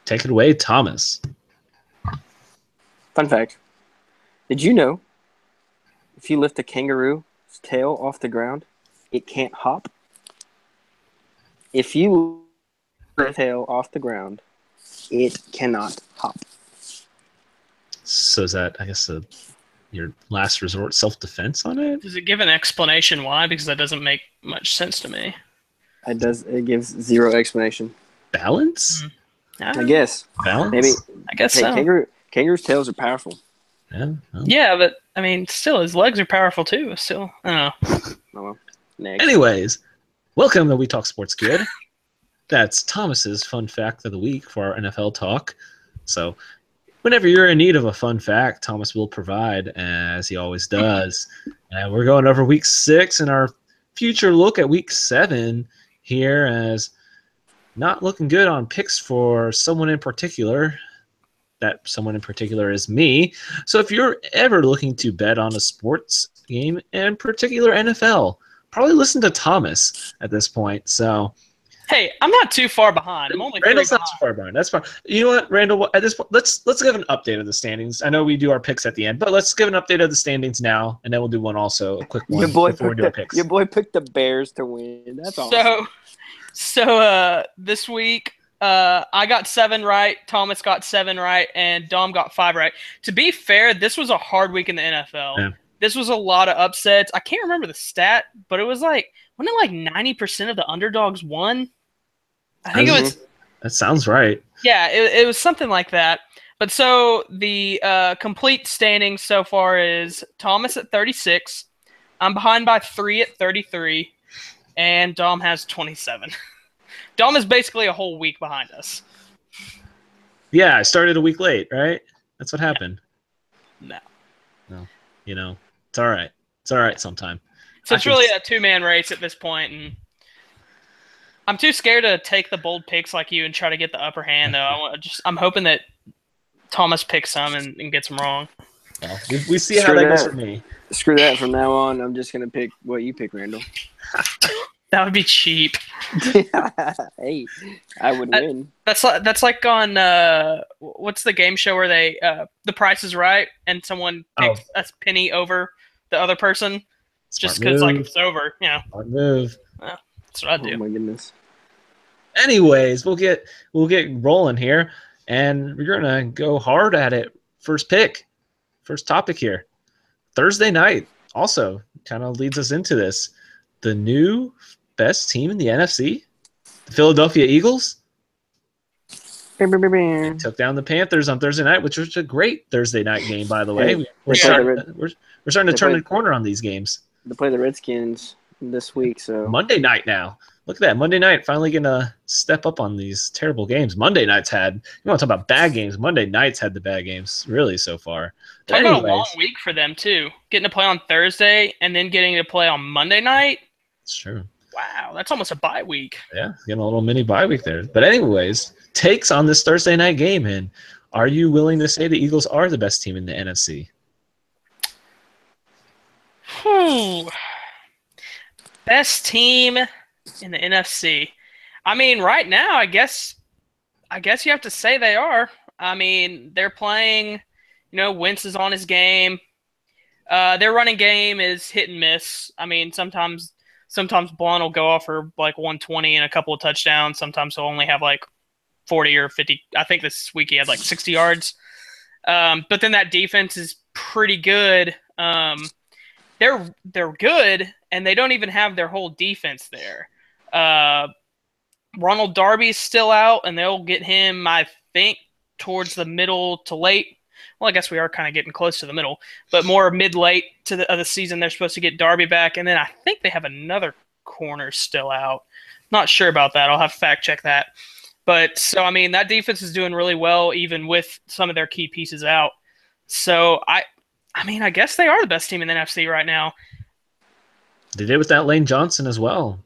Take it away, Thomas. Fun fact. Did you know if you lift a kangaroo's tail off the ground, it can't hop? If you lift the tail off the ground, it cannot hop. So is that, I guess, your last resort self-defense on it? Does it give an explanation why? Because that doesn't make much sense to me. It gives zero explanation. Balance? I guess. Balance? Maybe. I guess so. Kangaroo's tails are powerful. Yeah. Well. Yeah, but I mean, still, his legs are powerful too. Still, I don't know. Oh, well. Next. Anyways, welcome to We Talk Sports Kid. That's Thomas's fun fact of the week for our NFL talk. So, whenever you're in need of a fun fact, Thomas will provide, as he always does. And we're going over Week 6 and our future look at Week 7 here, as not looking good on picks for someone in particular. That someone in particular is me. So if you're ever looking to bet on a sports game, in particular NFL, probably listen to Thomas at this point. So, hey, I'm not too far behind. I'm only Randall's not too far behind. That's fine. You know what, Randall? At this point, let's give an update of the standings. I know we do our picks at the end, but let's give an update of the standings now, and then we'll do one also, a quick one before we do our picks. Your boy picked the Bears to win. That's awesome. So this week. I got 7 right, Thomas got 7 right, and Dom got 5 right. To be fair, this was a hard week in the NFL. Yeah. This was a lot of upsets. I can't remember the stat, but it was wasn't it 90% of the underdogs won? I think it was. That sounds right. Yeah, it was something like that. But so the complete standings so far is Thomas at 36. I'm behind by 3 at 33, and Dom has 27. Dom is basically a whole week behind us. Yeah, I started a week late, right? That's what happened. No. You know, it's all right. It's all right sometime. So it's really a two-man race at this point, and I'm too scared to take the bold picks like you and try to get the upper hand, though. I'm hoping that Thomas picks some and gets them wrong. Well, we see how that goes for me. Screw that. From now on, I'm just going to pick what you pick, Randall. That would be cheap. Hey, I would win. That's like on what's the game show where they The Price is Right and someone picks a penny over the other person just because it's over. Yeah. Smart move. Well, that's what I do. Oh my goodness. Anyways, we'll get rolling here, and we're gonna go hard at it. First topic here. Thursday night also kind of leads us into this. The new best team in the NFC, the Philadelphia Eagles, took down the Panthers on Thursday night, which was a great Thursday night game, by the way. We're starting to turn the corner on these games. They play the Redskins this week, so Monday night now. Look at that. Monday night finally going to step up on these terrible games. Monday nights you want to talk about bad games. Monday nights had the bad games, really, so far. Talk about a long week for them, too. Getting to play on Thursday and then getting to play on Monday night. It's true. Wow, that's almost a bye week. Yeah, getting a little mini bye week there. But anyways, takes on this Thursday night game, and are you willing to say the Eagles are the best team in the NFC? Best team in the NFC. I mean, right now, I guess you have to say they are. I mean, they're playing, Wentz is on his game. Their running game is hit and miss. I mean, sometimes Blunt will go off for like 120 and a couple of touchdowns. Sometimes he'll only have like 40 or 50. I think this week he had like 60 yards. But then that defense is pretty good. They're good, and they don't even have their whole defense there. Ronald Darby's still out, and they'll get him, I think, towards the middle to late. Well, I guess we are kind of getting close to the middle, but more mid-late of the season. They're supposed to get Darby back, and then I think they have another corner still out. Not sure about that. I'll have to fact-check that. But, so, I mean, that defense is doing really well, even with some of their key pieces out. So, I guess they are the best team in the NFC right now. They did without Lane Johnson as well.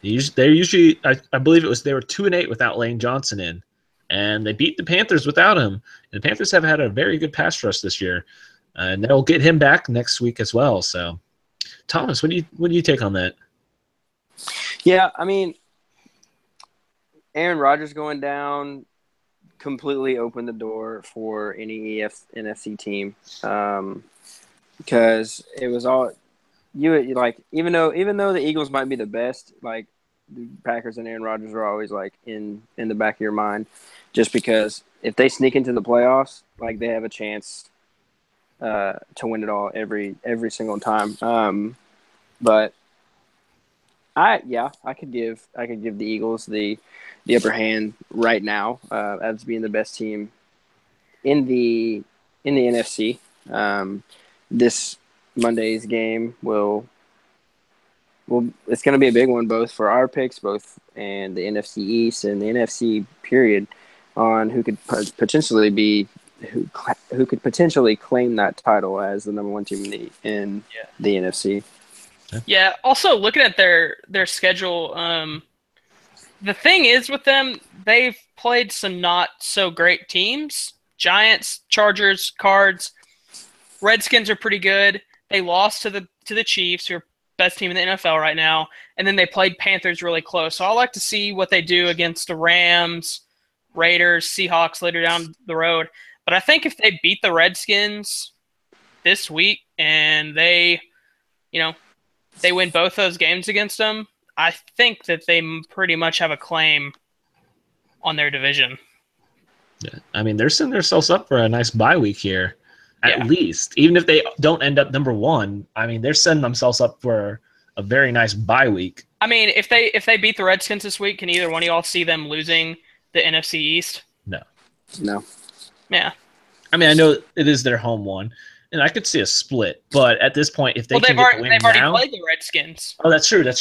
They usually, I believe they were 2-8 without Lane Johnson in. And they beat the Panthers without him. And the Panthers have had a very good pass rush this year. And they'll get him back next week as well. So, Thomas, what do you take on that? Yeah, I mean, Aaron Rodgers going down completely opened the door for any NFC team, because it was all you like. Even though the Eagles might be the best, like the Packers and Aaron Rodgers are always like in the back of your mind, just because if they sneak into the playoffs, like they have a chance to win it all every single time. But I could give the Eagles the upper hand right now as being the best team in the NFC. This Monday's game it's going to be a big one both for our picks, both and the NFC East and the NFC period, on who could potentially claim that title as the number one team in the NFC. Yeah. Also, looking at their schedule, the thing is with them, they've played some not so great teams: Giants, Chargers, Cards. Redskins are pretty good. They lost to the Chiefs, who are best team in the NFL right now, and then they played Panthers really close. So I like to see what they do against the Rams, Raiders, Seahawks later down the road. But I think if they beat the Redskins this week and they win both those games against them, I think that they pretty much have a claim on their division. Yeah. I mean, they're setting themselves up for a nice bye week here, at least. Even if they don't end up number one, I mean, they're setting themselves up for a very nice bye week. I mean, if they beat the Redskins this week, can either one of y'all see them losing the NFC East? No. Yeah. I mean, I know it is their home one, and I could see a split. But at this point, if they can get the win they've already now, played the Redskins. Oh, that's true. I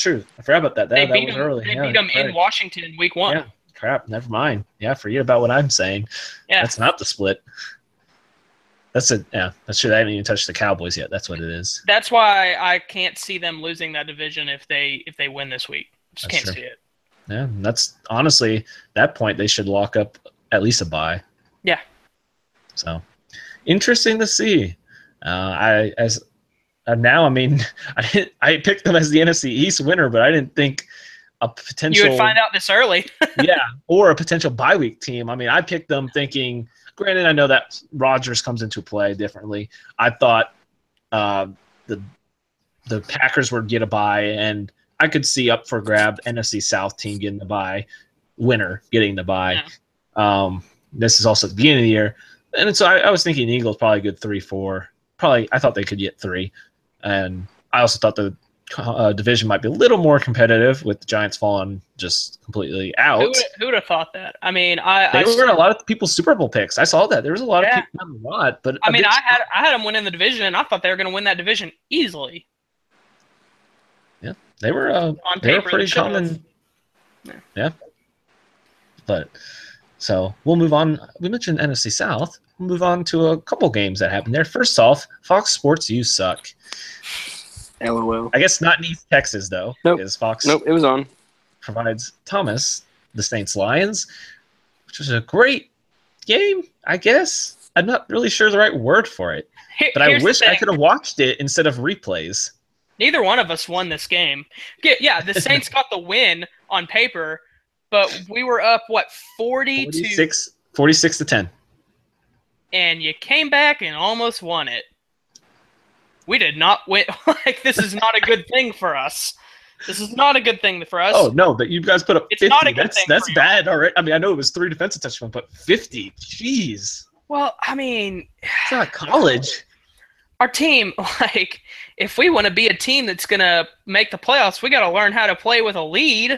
forgot about that. That beat was them early. They beat them in Washington in week 1. Yeah, crap. Never mind. Yeah, forget about what I'm saying. Yeah. That's not the split. That's true. I haven't even touched the Cowboys yet. That's what it is. That's why I can't see them losing that division if they win this week. Just can't see it. Yeah, that's honestly that point they should lock up at least a bye. Yeah. So interesting to see. I picked them as the NFC East winner, but I didn't think a potential. You would find out this early. Yeah, or a potential bye week team. I mean, I picked them thinking. Granted, I know that Rodgers comes into play differently. I thought the Packers would get a bye, and I could see up for grab NFC South team getting the bye, winner getting the bye. Yeah. This is also at the beginning of the year. And so I was thinking Eagles probably good 3-4. Probably I thought they could get 3. And I also thought the division might be a little more competitive with the Giants falling just completely out. Who would have thought that? I mean, they were a lot of people's Super Bowl picks. I saw that. There was a lot of people, not a lot, but I mean, I had them winning the division, and I thought they were going to win that division easily. Yeah, they were pretty common. Yeah. But so we'll move on. We mentioned NFC South. We'll move on to a couple games that happened there. First off, Fox Sports, you suck. LOL. I guess not in East Texas, though. Nope. Because Fox it was on. Provides Thomas, the Saints Lions, which was a great game, I guess. I'm not really sure the right word for it. But I wish I could have watched it instead of replays. Neither one of us won this game. Yeah, the Saints got the win on paper, but we were up, 46 to 10. And you came back and almost won it. We did not win. This is not a good thing for us. This is not a good thing for us. Oh, no, but you guys put up 50. It's not a good thing that's bad already. I mean, I know it was 3 defensive touchdowns, but 50? Jeez. Well, I mean, it's not college. Our team, if we want to be a team that's going to make the playoffs, we got to learn how to play with a lead.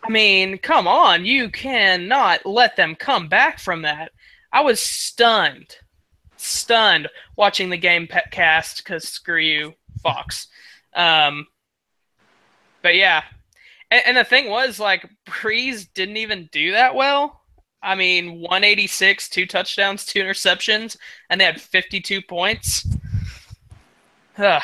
I mean, come on. You cannot let them come back from that. I was stunned watching the game cast because screw you, Fox. But yeah. And the thing was, Breeze didn't even do that well. I mean, 186, 2 touchdowns, 2 interceptions, and they had 52 points. Yeah.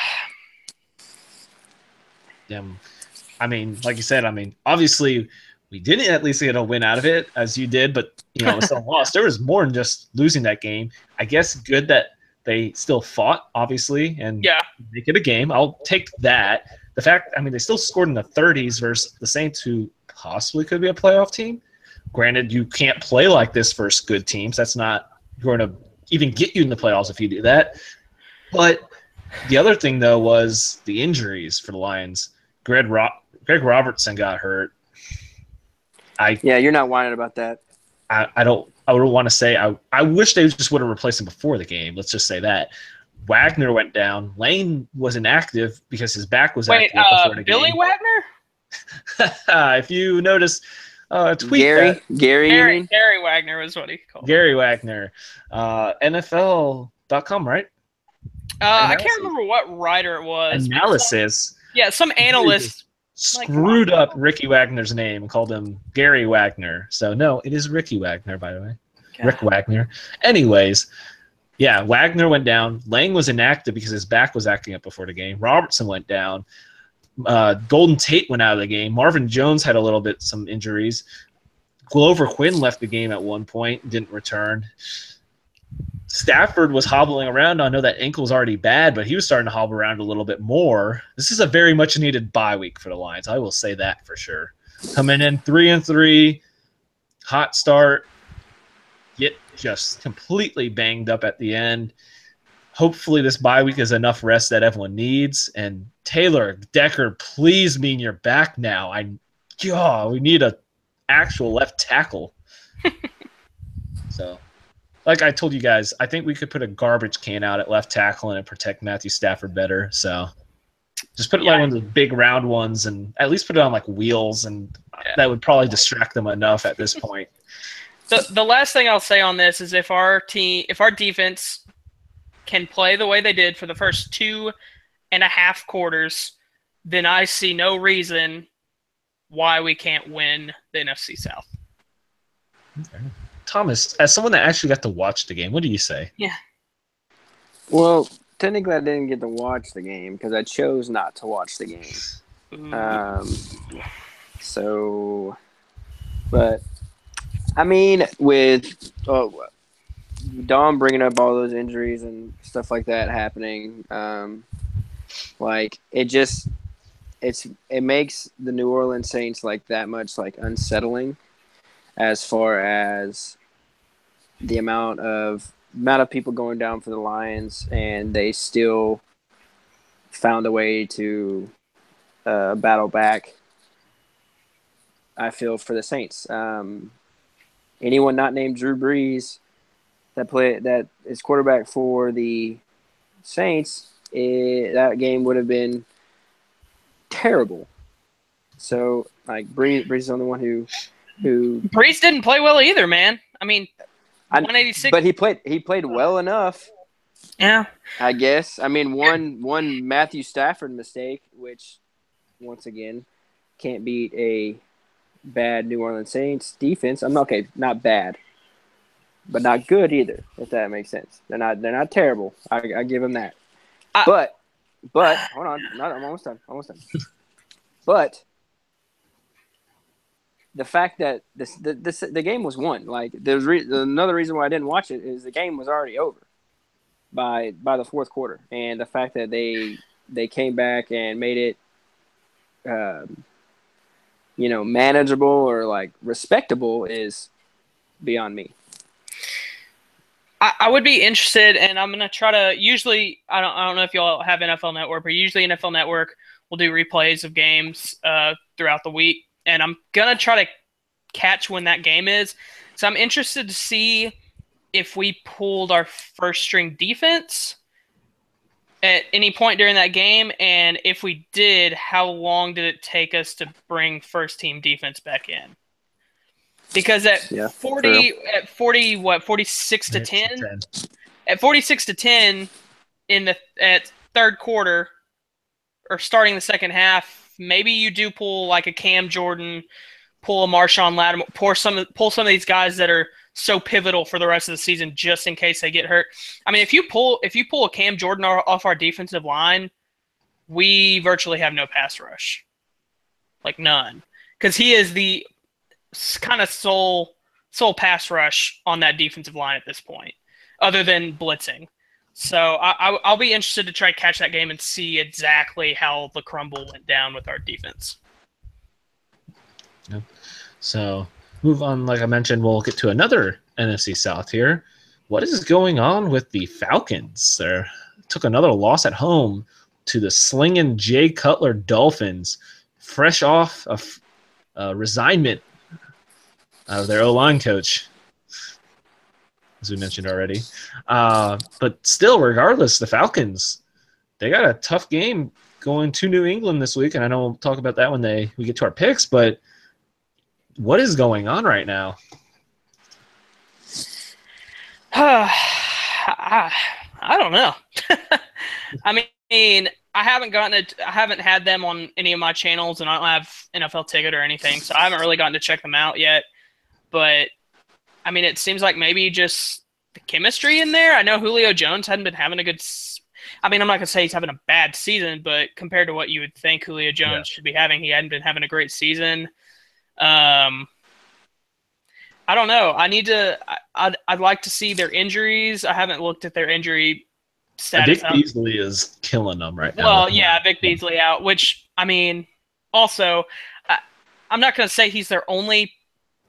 I mean, like you said, obviously we didn't at least get a win out of it, as you did, but, it's still lost. There was more than just losing that game. I guess good that they still fought, obviously, and make it a game. I'll take that. The fact, they still scored in the 30s versus the Saints, who possibly could be a playoff team. Granted, you can't play like this versus good teams. That's not going to even get you in the playoffs if you do that. But the other thing, though, was the injuries for the Lions. Greg Robertson got hurt. Yeah, you're not whining about that. I don't want to say I wish they just would have replaced him before the game. Let's just say that. Wagner went down. Lane was inactive because his back was active before the Billy game. Wagner? If you notice, tweet Gary Wagner was what he called. Gary Wagner, NFL.com, right? I can't remember what writer it was. Analysis. Some analyst screwed up Ricky Wagner's name and called him Gary Wagner. So no, it is Ricky Wagner, by the way. God. Rick Wagner. Anyways, yeah, Wagner went down. Lang was inactive because his back was acting up before the game. Robertson went down. Golden Tate went out of the game. Marvin Jones had some injuries. Glover Quinn left the game at one point, didn't return. Stafford was hobbling around. I know that ankle was already bad, but he was starting to hobble around a little bit more. This is a very much needed bye week for the Lions. I will say that for sure. Coming in 3-3, hot start, get just completely banged up at the end. Hopefully this bye week is enough rest that everyone needs. And Taylor Decker, please mean you're back now. We need a actual left tackle. So, like I told you guys, I think we could put a garbage can out at left tackle and protect Matthew Stafford better. So just put like one of the big round ones and at least put it on like wheels, and that would probably distract them enough at this point. The last thing I'll say on this is if our defense can play the way they did for the first 2.5 quarters, then I see no reason why we can't win the NFC South. Okay. Thomas, as someone that actually got to watch the game, what do you say? Yeah. Well, technically I didn't get to watch the game because I chose not to watch the game. But I mean, with Dom bringing up all those injuries and stuff like that happening, it makes the New Orleans Saints like that much like unsettling as far as the amount of people going down for the Lions, and they still found a way to battle back. I feel for the Saints. Anyone not named Drew Brees that is quarterback for the Saints, that game would have been terrible. So, like, Brees is the only one who Brees didn't play well either, man. I mean, 186. But he played well enough. Yeah, I guess. I mean, one Matthew Stafford mistake, which once again can't beat a bad New Orleans Saints defense. Not bad, but not good either. If that makes sense, they're not terrible. I give them that. But hold on, I'm almost done. But the fact that the game was won. Like there's another reason why I didn't watch it is the game was already over by the fourth quarter, and the fact that they came back and made it, manageable or like respectable is beyond me. I would be interested, and I'm gonna try to. Usually, I don't know if y'all have NFL Network, but usually NFL Network will do replays of games throughout the week, and I'm gonna try to catch when that game is. So I'm interested to see if we pulled our first string defense at any point during that game, and if we did, how long did it take us to bring first team defense back in? Because at 46 to 10, at 46 to 10 at third quarter or starting the second half, maybe you do pull like a Cam Jordan, pull a Marshawn Lattimore, pull some of these guys that are so pivotal for the rest of the season just in case they get hurt. I mean, if you pull a Cam Jordan off our defensive line, we virtually have no pass rush, like none, because he is the kind of sole pass rush on that defensive line at this point, other than blitzing. So I'll be interested to try to catch that game and see exactly how the crumble went down with our defense. So move on, like I mentioned, we'll get to another NFC South here. What is going on with the Falcons? They took another loss at home to the slinging Jay Cutler Dolphins, fresh off of resignment of their O-line coach, as we mentioned already. But still, regardless, the Falcons, they got a tough game going to New England this week, and I know we'll talk about that when we get to our picks, but what is going on right now? I don't know. I mean, I haven't had them on any of my channels, and I don't have NFL Ticket or anything, so I haven't really gotten to check them out yet. But I mean, it seems like maybe just the chemistry in there. I know Julio Jones hadn't been having a good. I mean, I'm not gonna say he's having a bad season, but compared to what you would think Julio Jones should be having, he hadn't been having a great season. I don't know. I'd like to see their injuries. I haven't looked at their injury status. Vic Beasley is killing them right now. Well, yeah, Vic Beasley out, which, I mean, also, I'm not going to say he's their only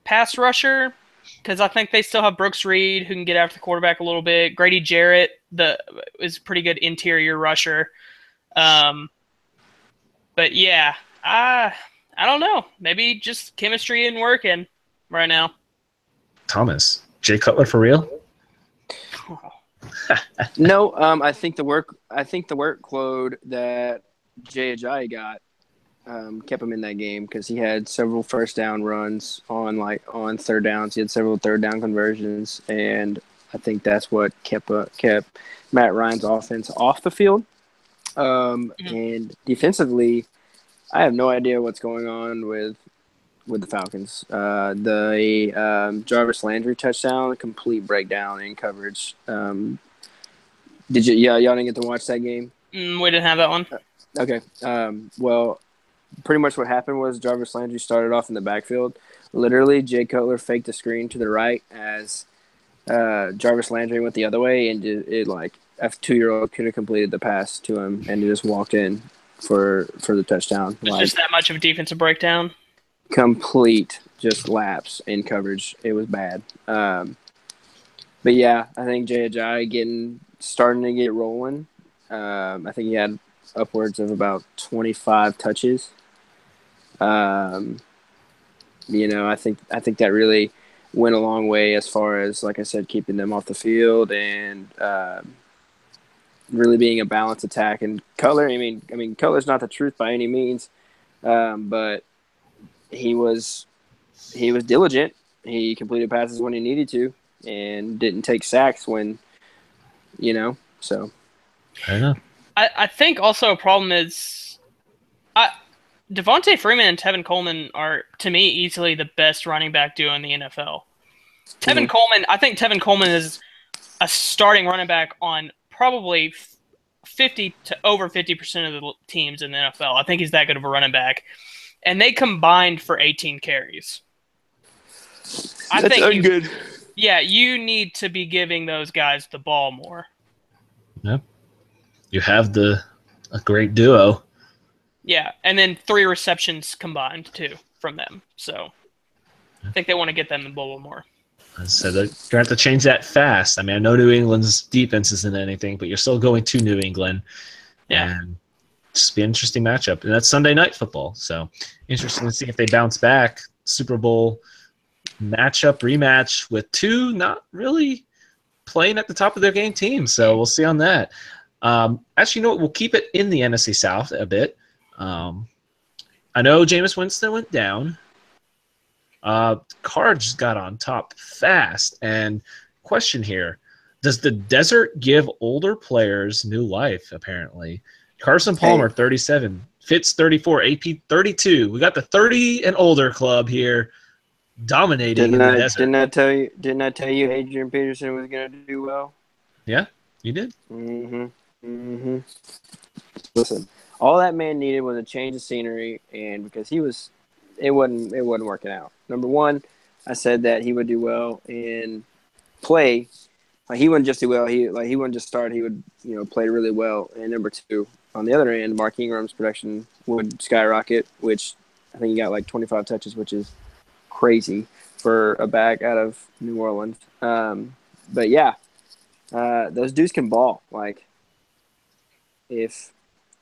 pass rusher, because I think they still have Brooks Reed, who can get after the quarterback a little bit. Grady Jarrett is a pretty good interior rusher. But, yeah, I don't know. Maybe just chemistry and working right now. Thomas, Jay Cutler for real? No, I think the workload that Jay Ajayi got kept him in that game because he had several first down runs on third downs. He had several third down conversions, and I think that's what kept Matt Ryan's offense off the field. And defensively, I have no idea what's going on with the Falcons. The Jarvis Landry touchdown, complete breakdown in coverage. Y'all didn't get to watch that game? We didn't have that one. Okay. Well, pretty much what happened was Jarvis Landry started off in the backfield. Literally, Jay Cutler faked the screen to the right as Jarvis Landry went the other way, and it like a 2-year-old could have completed the pass to him, and he just walked in for the touchdown. It's just that much of a defensive breakdown. Complete just lapse in coverage. It was bad. But yeah, I think Jay Ajayi starting to get rolling. I think he had upwards of about 25 touches. I think that really went a long way as far as, like I said, keeping them off the field and really being a balanced attack. And Cutler, I mean, Cutler's not the truth by any means, but he was diligent. He completed passes when he needed to and didn't take sacks when, so. I know. I think also a problem is Devontae Freeman and Tevin Coleman are, to me, easily the best running back duo in the NFL. Tevin Coleman, I think Tevin Coleman is a starting running back on probably 50 to over 50% of the teams in the NFL. I think he's that good of a running back. And they combined for 18 carries. That's good. Yeah, you need to be giving those guys the ball more. Yep. You have a great duo. Yeah, and then 3 receptions combined, too, from them. So I think they want to get them the ball more. So they're going to have to change that fast. I mean, I know New England's defense isn't anything, but you're still going to New England. Yeah. And just be an interesting matchup. And that's Sunday Night Football. So interesting to see if they bounce back. Super Bowl rematch with two not really playing at the top of their game teams. So we'll see on that. Actually, you know what? We'll keep it in the NFC South a bit. I know Jameis Winston went down. Cards got on top fast. And question here, does the desert give older players new life, apparently? Carson Palmer, 37. Fitz, 34. AP, 32. We got the 30 and older club here dominating in the desert. Didn't I tell you Adrian Peterson was going to do well? Yeah, you did. Listen, all that man needed was a change of scenery, and because it wasn't working out. Number one, I said that he would do well in play. Like, he wouldn't just do well. He wouldn't just start. He would play really well. And number two, on the other end, Mark Ingram's production would skyrocket, which I think he got like 25 touches, which is crazy for a back out of New Orleans. But yeah, those dudes can ball. Like, if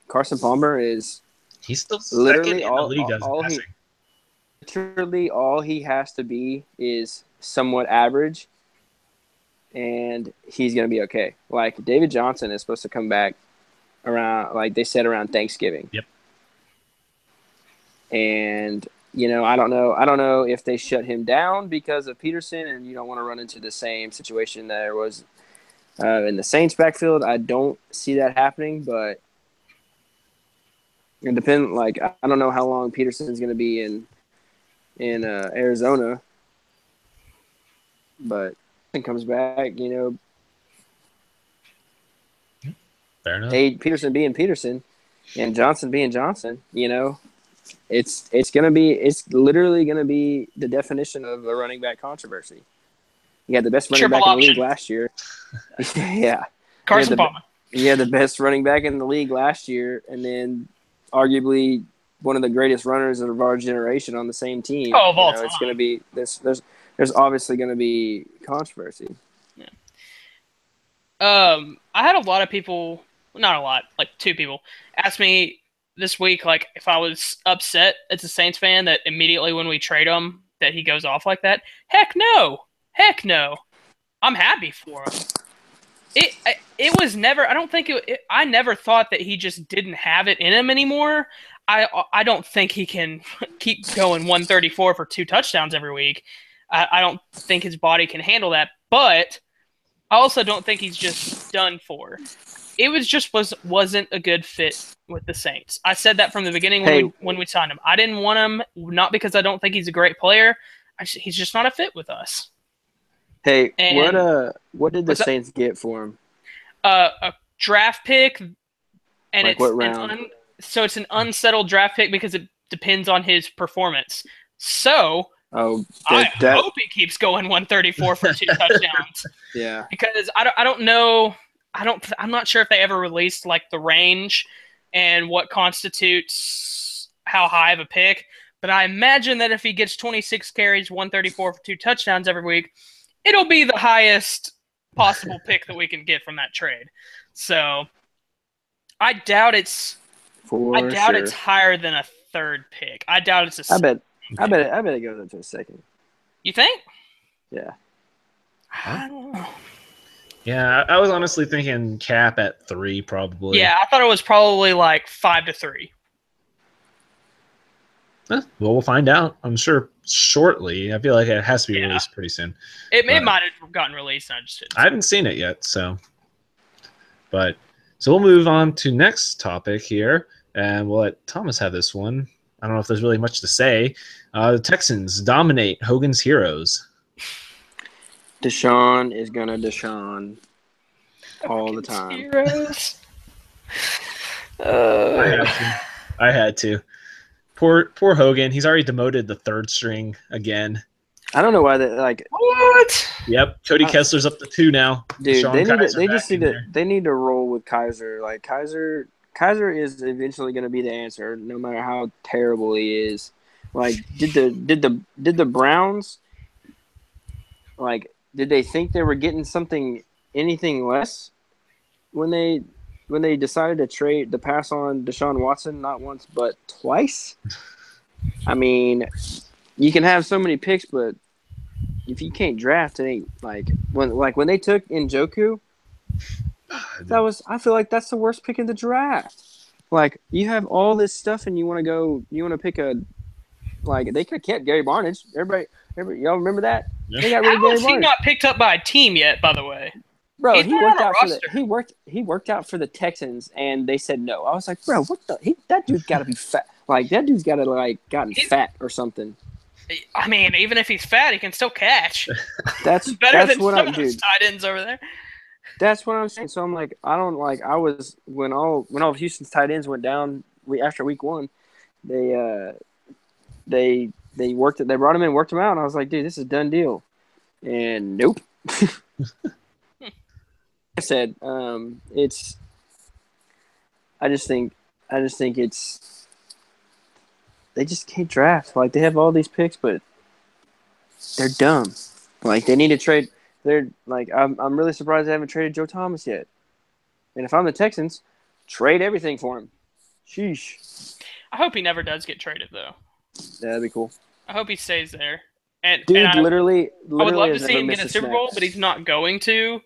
Carson Palmer is He's still second literally in the league as passing. all he has to be is somewhat average, and he's gonna be okay. Like, David Johnson is supposed to come back around, like they said, around Thanksgiving. Yep. And I don't know if they shut him down because of Peterson, and you don't want to run into the same situation that there was in the Saints backfield. I don't see that happening, but it depends. Like, I don't know how long Peterson's going to be in Arizona, but when he comes back, Fair enough. Peterson being Peterson and Johnson being Johnson, it's literally gonna be the definition of a running back controversy. You had the best running back in the league last year. Yeah. Carson Palmer. You had the best running back in the league last year, and then arguably one of the greatest runners of our generation on the same team. Oh, of all time. It's gonna be there's obviously gonna be controversy. Yeah. I had a lot of people, not a lot, like 2 people, ask me this week, like, if I was upset as a Saints fan that immediately when we trade him that he goes off like that. Heck no. I'm happy for him. It was never. I don't think I never thought that he just didn't have it in him anymore. I don't think he can keep going 134 for 2 touchdowns every week. I don't think his body can handle that. But I also don't think he's just done for. It wasn't a good fit with the Saints. I said that from the beginning when we signed him. I didn't want him, not because I don't think he's a great player. He's just not a fit with us. Hey, what did the Saints get for him? A draft pick, and like, what round? So it's an unsettled draft pick because it depends on his performance. So I hope he keeps going 134 for 2 touchdowns. Yeah, because I don't know. I'm not sure if they ever released like the range and what constitutes how high of a pick. But I imagine that if he gets 26 carries, 134 for 2 touchdowns every week, it'll be the highest possible pick that we can get from that trade. So I doubt it's higher than a 3rd pick. I doubt it's a. I bet it goes up to a 2nd. You think? Yeah. I don't know. Yeah, I was honestly thinking cap at 3 probably. Yeah, I thought it was probably like 5 to 3. Well, we'll find out, I'm sure, shortly. I feel like it has to be released pretty soon. It might have gotten released. I haven't seen it yet, so. So we'll move on to next topic here, and we'll let Thomas have this one. I don't know if there's really much to say. The Texans dominate Hogan's Heroes. Deshaun is gonna Deshaun all the time. Heroes. I had to. Poor Hogan. He's already demoted the 3rd string again. I don't know why they like. What? Yep, Cody Kessler's up to 2 now. Dude, they need to roll with Kaiser. Like, Kaiser is eventually going to be the answer, no matter how terrible he is. Like, did the Browns, like, did they think they were getting anything less when they decided to pass on Deshaun Watson not once but twice? I mean, you can have so many picks, but if you can't draft, it ain't like when they took Njoku, I feel like that's the worst pick in the draft. Like, you have all this stuff and you want to pick they could have kept Gary Barnidge. Everybody, y'all remember that? Yeah. They got rid of Gary Barnidge. He not picked up by a team yet, by the way? Bro, he worked out for the Texans, and they said no. I was like, bro, what that dude's got to be fat. Like, that dude's got to gotten fat or something. I mean, even if he's fat, he can still catch. That's better than what some of those tight ends over there. That's what I'm saying. So I'm like, I don't like. I was when all of Houston's tight ends went down after week 1, they worked it. They brought him in, worked him out, and I was like, dude, this is a done deal. And nope. I said, it's. I just think it's. They just can't draft. Like, they have all these picks, but they're dumb. Like they need to trade. They're like I'm really surprised they haven't traded Joe Thomas yet. And if I'm the Texans, trade everything for him. Sheesh. I hope he never does get traded though. Yeah, that'd be cool. I hope he stays there. And Dude, and literally I would love to has see never him get missed a Super Bowl, but he's not going to.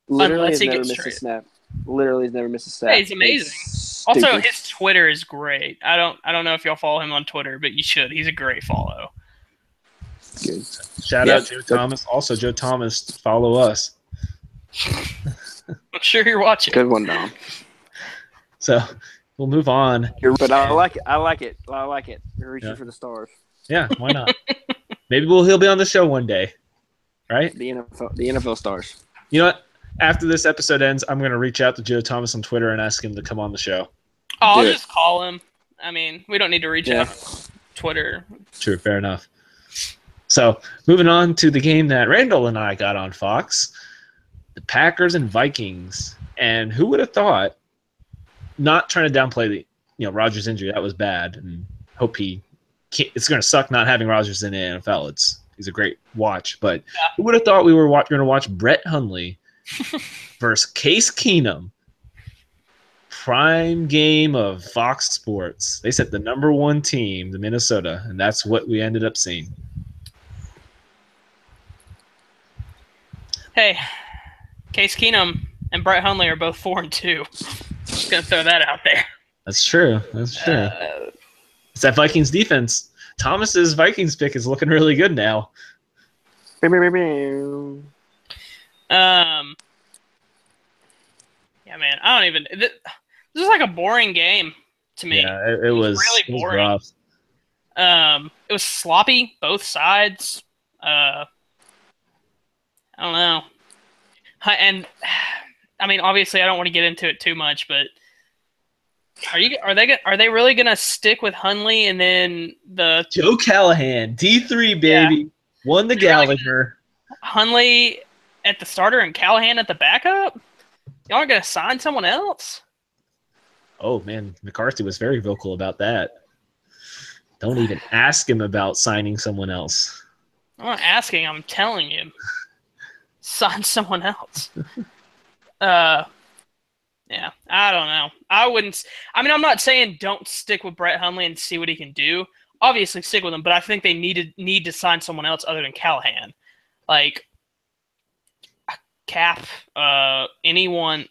Literally unless has he never gets missed a traded. snap. Literally has never missed a snap. Hey, he's amazing. It's Also, stupid. his Twitter is great. I don't know if y'all follow him on Twitter, but you should. He's a great follow. Good. Shout out Joe Thomas. Also, Joe Thomas, follow us. I'm sure you're watching. Good one, Dom. So we'll move on. But I like it. I like it. You're reaching Yeah. for the stars. Yeah, why not? Maybe he'll be on the show one day, right? The NFL stars. You know what? After this episode ends, I'm going to reach out to Joe Thomas on Twitter and ask him to come on the show. Oh, I'll Do it. just call him. I mean, we don't need to reach out on Twitter. True, fair enough. So moving on to the game that Randall and I got on Fox, the Packers and Vikings. And who would have thought, not trying to downplay the Rodgers injury, that was bad, and hope it's going to suck not having Rodgers in the NFL. He's a great watch, but who would have thought we were going to watch Brett Hundley versus Case Keenum? Prime game of Fox Sports. They said the number one team, the Minnesota, and that's what we ended up seeing. Hey, Case Keenum and Brett Hundley are both 4-2. Just gonna throw that out there. That's true. It's that Vikings defense. Thomas's Vikings pick is looking really good now. Yeah, man. I don't even. This is like a boring game to me. Yeah, it was really boring. Rough. It was sloppy, both sides. I don't know. And I mean, obviously, I don't want to get into it too much, but are they really gonna stick with Hundley and then the Joe Callahan, D3 baby, won the Gallagher. Hundley at the starter and Callahan at the backup? Y'all are gonna sign someone else? Oh man, McCarthy was very vocal about that. Don't even ask him about signing someone else. I'm not asking. I'm telling you. Sign someone else. Yeah, I don't know. I wouldn't. I mean, I'm not saying don't stick with Brett Hundley and see what he can do. Obviously, stick with him, but I think they need to sign someone else other than Callahan, like Cap, anyone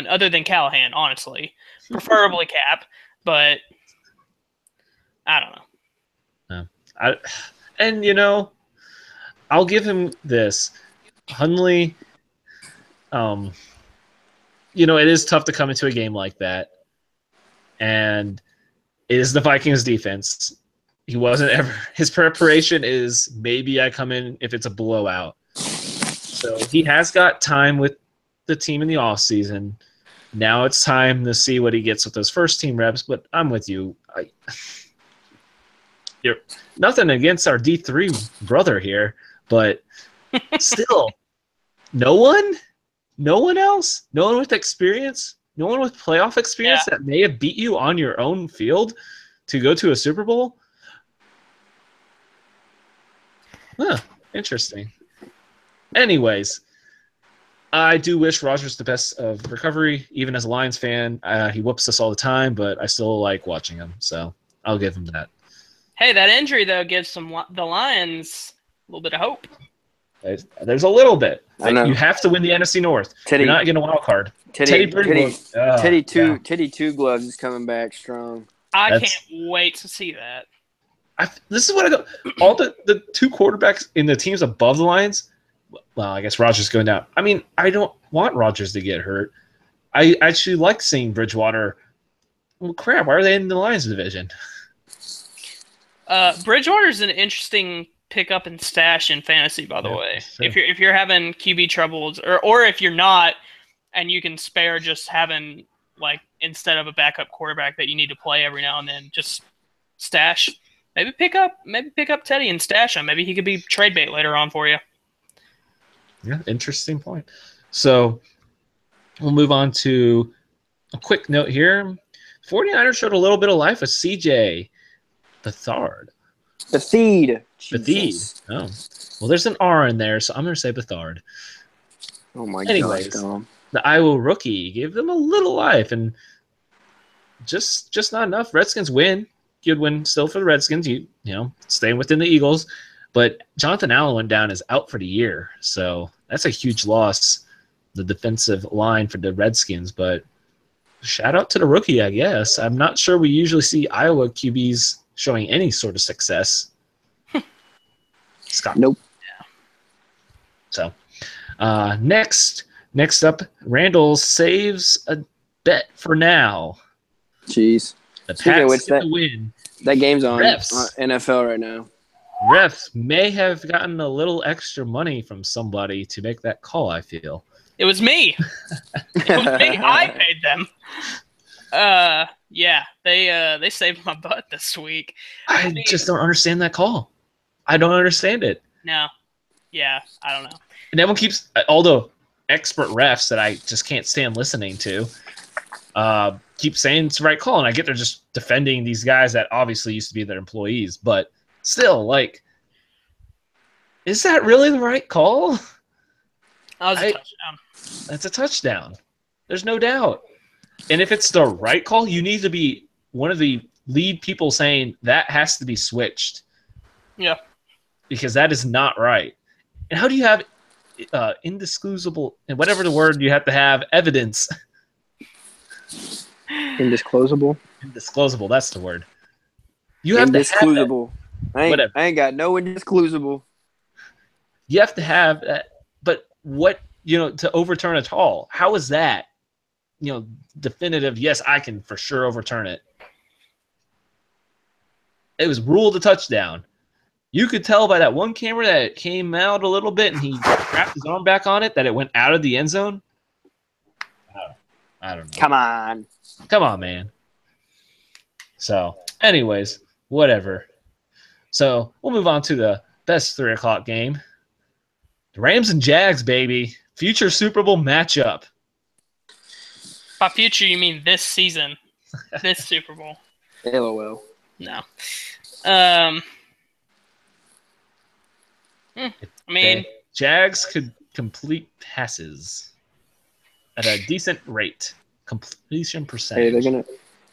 other than Callahan. Honestly, preferably Cap, but I don't know. And I'll give him this. Hundley, it is tough to come into a game like that. And it is the Vikings defense. He wasn't ever – his preparation is maybe I come in if it's a blowout. So he has got time with the team in the offseason. Now it's time to see what he gets with those first-team reps, but I'm with you. You're nothing against our D3 brother here, but still, no one else, no one with experience, no one with playoff experience that may have beat you on your own field to go to a Super Bowl. Huh, interesting. Anyways, I do wish Rodgers the best of recovery, even as a Lions fan. He whoops us all the time, but I still like watching him, so I'll give him that. Hey, that injury, though, gives the Lions a little bit of hope. There's a little bit. I know. You have to win the NFC North. You're not getting a wild card. Teddy Two Gloves is coming back strong. I can't wait to see that. This is what I go. All the two quarterbacks in the teams above the Lions. Well, I guess Rodgers going down. I mean, I don't want Rodgers to get hurt. I actually like seeing Bridgewater. Well, crap. Why are they in the Lions division? Bridgewater's an interesting pickup and stash in fantasy, by the way. Sure. If you're having QB troubles, or if you're not, and you can spare just having instead of a backup quarterback that you need to play every now and then, just stash. Maybe pick up Teddy and stash him. Maybe he could be trade bait later on for you. Yeah, interesting point. So we'll move on to a quick note here. 49ers showed a little bit of life with CJ Beathard. The feed. Jesus. Oh, well, there's an R in there, so I'm going to say Bethard. Oh my Anyways, gosh, Dom. The Iowa rookie gave them a little life, and just not enough. Redskins win. Good win still for the Redskins. You know, staying within the Eagles. But Jonathan Allen went down as out for the year, so that's a huge loss, the defensive line for the Redskins. But shout out to the rookie, I guess. I'm not sure we usually see Iowa QBs showing any sort of success. Scott. Nope. So next up, Randall saves a bet for now. Jeez. The Speaking of Pats which, get the win. That game's on Refs. NFL right now. Refs may have gotten a little extra money from somebody to make that call, I feel. It was me. It was me. I paid them. Yeah, they saved my butt this week. I just don't understand that call. I don't understand it. No. Yeah, I don't know. And everyone keeps, although expert refs that I just can't stand listening to, keep saying it's the right call. And I get they're just defending these guys that obviously used to be their employees. But still, like, is that really the right call? That was a touchdown. That's a touchdown. There's no doubt. And if it's the right call, you need to be one of the lead people saying that has to be switched. Yeah. Because that is not right. And how do you have indisclosable, and whatever the word you have to have, evidence? Indisclosable? Indisclosable, that's the word. You have indisclosable. To have that. I ain't got no indisclosable. You have to have that. But what, to overturn a call, how is that, definitive, yes, I can for sure overturn it? It was ruled a touchdown. You could tell by that one camera that it came out a little bit and he wrapped his arm back on it that it went out of the end zone. I don't know. Come on, man. So, anyways, whatever. So, we'll move on to the best 3 o'clock game. The Rams and Jags, baby. Future Super Bowl matchup. By future, you mean this season. This Super Bowl. LOL. No. I mean, Jags could complete passes at a decent rate. Completion percentage. Hey,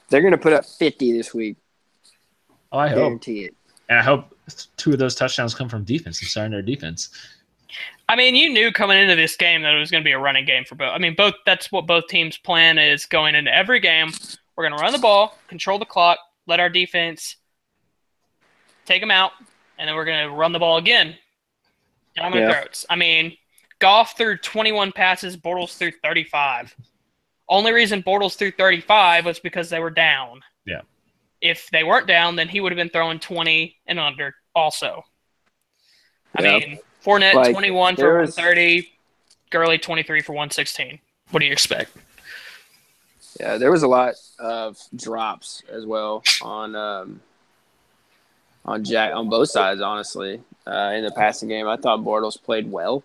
they're gonna put up 50 this week. Oh, I hope. Guarantee it. And I hope 2 of those touchdowns come from defense and starting their defense. I mean, you knew coming into this game that it was going to be a running game for both. I mean, that's what both teams' plan is going into every game. We're going to run the ball, control the clock, let our defense take them out, and then we're going to run the ball again down their throats. I mean, Goff threw 21 passes, Bortles threw 35. Only reason Bortles threw 35 was because they were down. Yeah. If they weren't down, then he would have been throwing 20 and under also. I mean, Fournette 21 for 130, Gurley 23 for 116. What do you expect? Yeah, there was a lot of drops as well on both sides, honestly. In the passing game, I thought Bortles played well.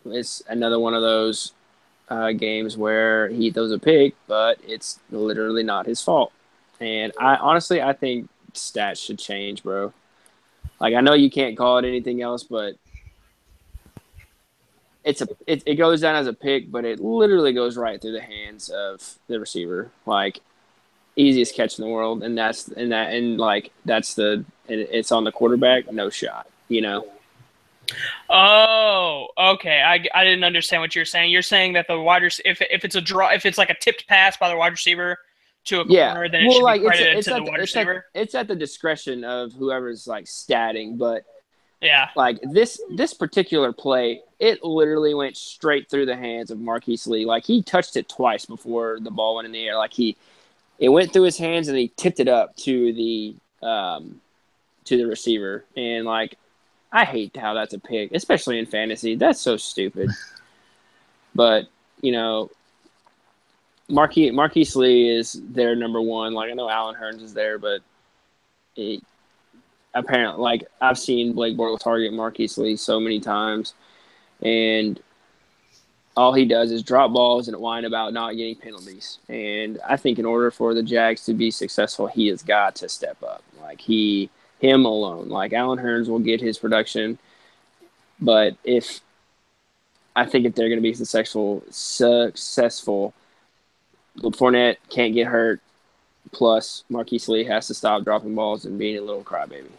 It's another one of those games where he throws a pick, but it's literally not his fault. And I think stats should change, bro. Like, I know you can't call it anything else, but it goes down as a pick, but it literally goes right through the hands of the receiver. Like, easiest catch in the world, and it's on the quarterback, no shot, Oh, okay. I didn't understand what you're saying. You're saying that the wide receiver, if it's a draw, if it's like a tipped pass by the wide receiver to a corner, then it should be credited to the wide receiver. It's at the discretion of whoever's like statting, but yeah, like this particular play, it literally went straight through the hands of Marquise Lee. Like, he touched it twice before the ball went in the air. Like, it went through his hands and he tipped it up to the receiver. And like, I hate how that's a pick, especially in fantasy. That's so stupid. But Marquise Lee is their number one. Like, I know Allen Hurns is there, but apparently, like, I've seen Blake Bortles target Marquise Lee so many times, and all he does is drop balls and whine about not getting penalties. And I think in order for the Jags to be successful, he has got to step up. Like, his him alone. Like Allen Hurns will get his production, but I think if they're going to be successful, Fournette can't get hurt. Plus, Marquise Lee has to stop dropping balls and being a little crybaby.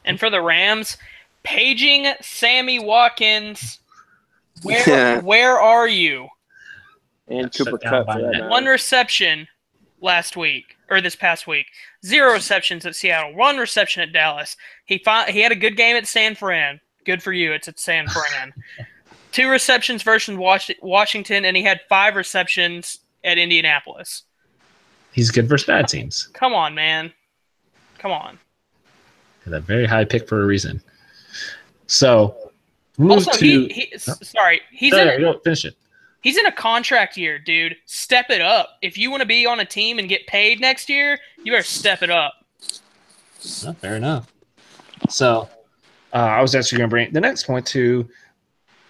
And for the Rams, paging Sammy Watkins. Where are you? And Cooper Kupp for that matter. 1 reception last week, or this past week. 0 receptions at Seattle. 1 reception at Dallas. He had a good game at San Fran. Good for you. It's at San Fran. 2 receptions versus Washington, and he had 5 receptions at Indianapolis. He's good versus bad teams. Come on, man. Come on. A very high pick for a reason. So, finish it. He's in a contract year, dude. Step it up. If you want to be on a team and get paid next year, you better step it up. Fair enough. So, I was actually going to bring the next point to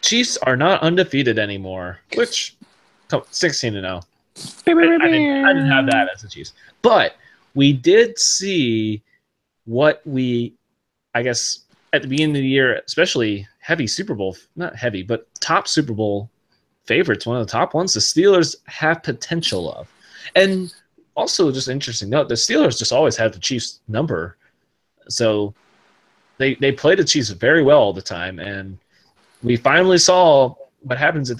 Chiefs are not undefeated anymore, which 16-0. I didn't have that as the Chiefs. But we did see what I guess, at the beginning of the year, especially heavy Super Bowl, not heavy, but top Super Bowl favorites, one of the top ones, the Steelers have potential of. And also, just interesting note, the Steelers just always had the Chiefs number. So they played the Chiefs very well all the time. And we finally saw what happens if